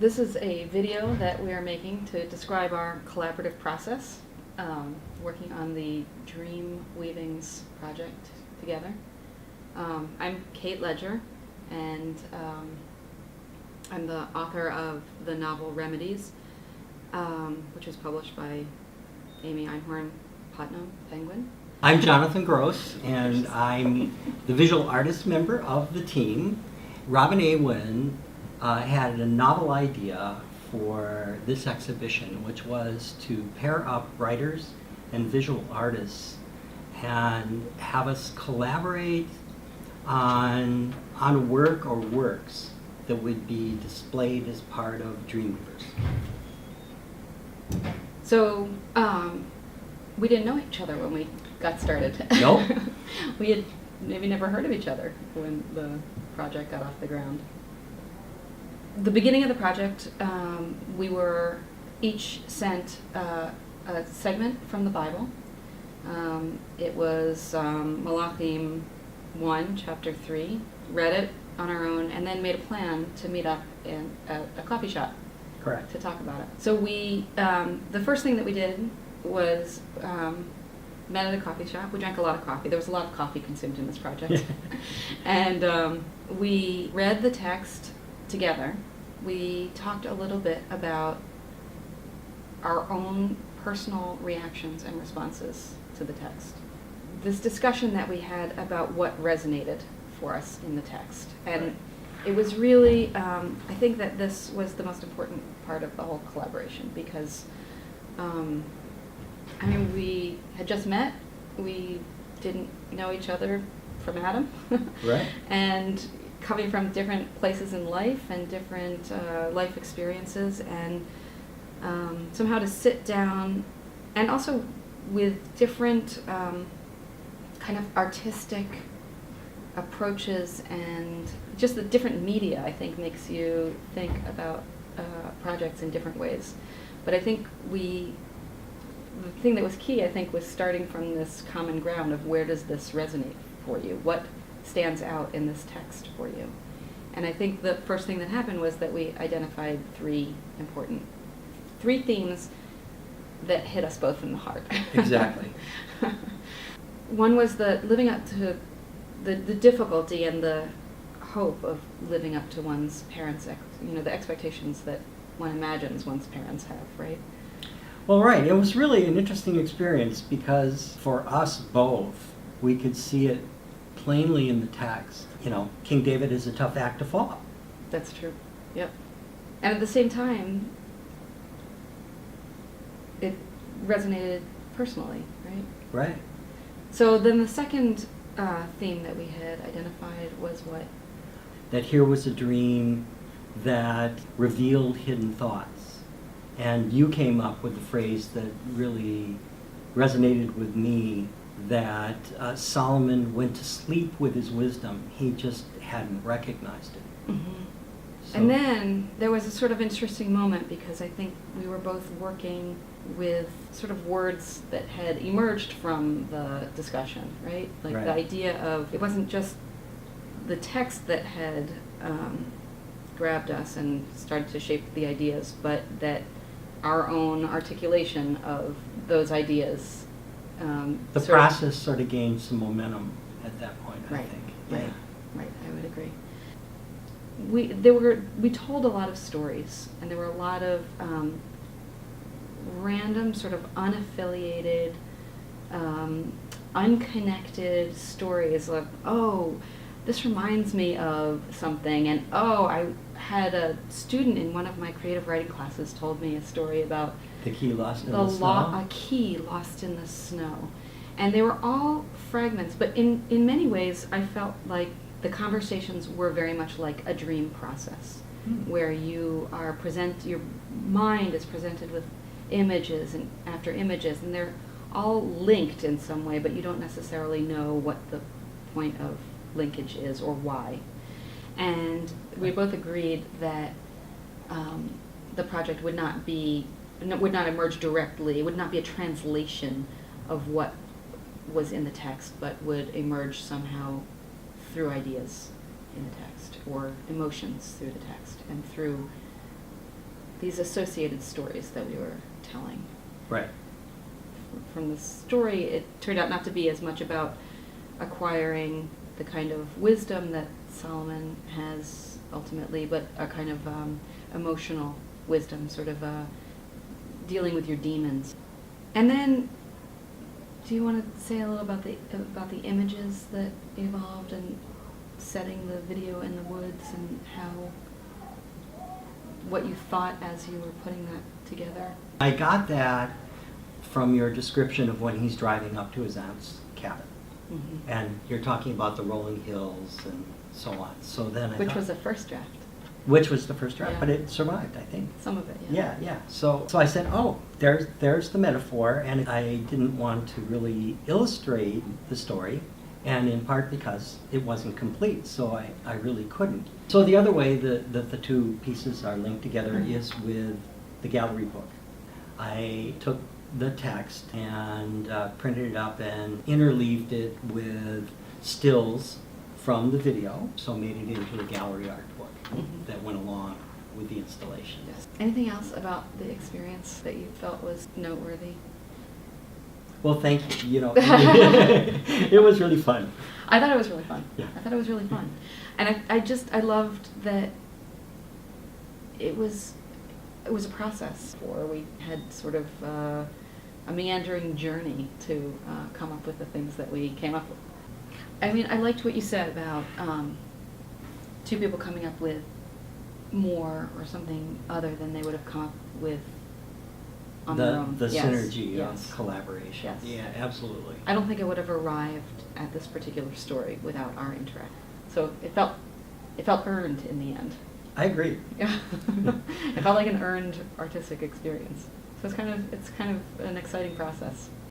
This is a video that we are making to describe our collaborative process, working on the Dream Weavings project together. I'm Kate Ledger, and I'm the author of the novel Remedies, which was published by Amy Einhorn Putnam, Penguin. I'm Jonathan Gross, and I'm the visual artist member of the team. Robin A. Wynn had a novel idea for this exhibition, which was to pair up writers and visual artists and have us collaborate on a work or works that would be displayed as part of Dreamweavers. So we didn't know each other when we got started. Nope. We had maybe never heard of each other when the project got off the ground. The beginning of the project, we were each sent a segment from the Bible. It was Malachim 1, chapter 3, read it on our own, and then made a plan to meet up in a coffee shop. Correct. To talk about it. So we, the first thing that we did was met at a coffee shop. We drank a lot of coffee. There was a lot of coffee consumed in this project. And we read the text together. We talked a little bit about our own personal reactions and responses to the text. This discussion that we had about what resonated for us in the text. And right. It was really, I think that this was the most important part of the whole collaboration because, we had just met. We didn't know each other from Adam. Right. And coming from different places in life and different life experiences, and somehow to sit down, and also with different kind of artistic approaches, and just the different media, I think, makes you think about projects in different ways. But I think the thing that was key, I think, was starting from this common ground of where does this resonate for you? What stands out in this text for you? And I think the first thing that happened was that we identified three themes that hit us both in the heart. Exactly. One was the living up to the difficulty and the hope of living up to one's parents' the expectations that one imagines one's parents have, right? Well, right. It was really an interesting experience because for us both, we could see it plainly in the text. King David is a tough act to follow. That's true. Yep. And at the same time, it resonated personally, right? Right. So then the second theme that we had identified was what? That here was a dream that revealed hidden thoughts. And you came up with a phrase that really resonated with me, that Solomon went to sleep with his wisdom. He just hadn't recognized it. Mm-hmm. So, and then there was a sort of interesting moment because I think we were both working with sort of words that had emerged from the discussion, right? Like right. The idea of, it wasn't just the text that had grabbed us and started to shape the ideas, but that our own articulation of those ideas. The process sort of gained some momentum at that point, right, I think. Right, I would agree. We told a lot of stories, and there were a lot of random, sort of unaffiliated, unconnected stories of, oh, this reminds me of something, and oh, I had a student in one of my creative writing classes told me a story about the key lost in the snow? A key lost in the snow. And they were all fragments, but in many ways I felt like the conversations were very much like a dream process, where your mind is presented with images and after images, and they're all linked in some way, but you don't necessarily know what the point of linkage is or why. And we both agreed that the project would not emerge directly. It would not be a translation of what was in the text, but would emerge somehow through ideas in the text, or emotions through the text, and through these associated stories that we were telling. Right. From the story, it turned out not to be as much about acquiring the kind of wisdom that Solomon has ultimately, but a kind of emotional wisdom, sort of dealing with your demons. And then, do you want to say a little about the images that evolved and setting the video in the woods and what you thought as you were putting that together? I got that from your description of when he's driving up to his aunt's cabin. Mm-hmm. And you're talking about the rolling hills and so on. So then Which was the first draft. Which was the first draft, Yeah. but it survived, I think. Some of it, yeah. Yeah. So I said, oh, there's the metaphor, and I didn't want to really illustrate the story, and in part because it wasn't complete, so I really couldn't. So the other way that the two pieces are linked together Mhm. is with the gallery book. I took the text and printed it up and interleaved it with stills from the video, so made it into a gallery art book Mhm. that went along with the installation. Yes. Anything else about the experience that you felt was noteworthy? Well, thank you. You know, it was really fun. I thought it was really fun. Yeah. I thought it was really fun. And I loved that it was a process where we had sort of a meandering journey to come up with the things that we came up with. I mean, I liked what you said about two people coming up with more or something other than they would have come up with on their own. The Yes, synergy yes. of collaboration. Yes. Yeah, absolutely. I don't think it would have arrived at this particular story without our interact. So it felt earned in the end. I agree. Yeah. It felt like an earned artistic experience. So it's kind of an exciting process.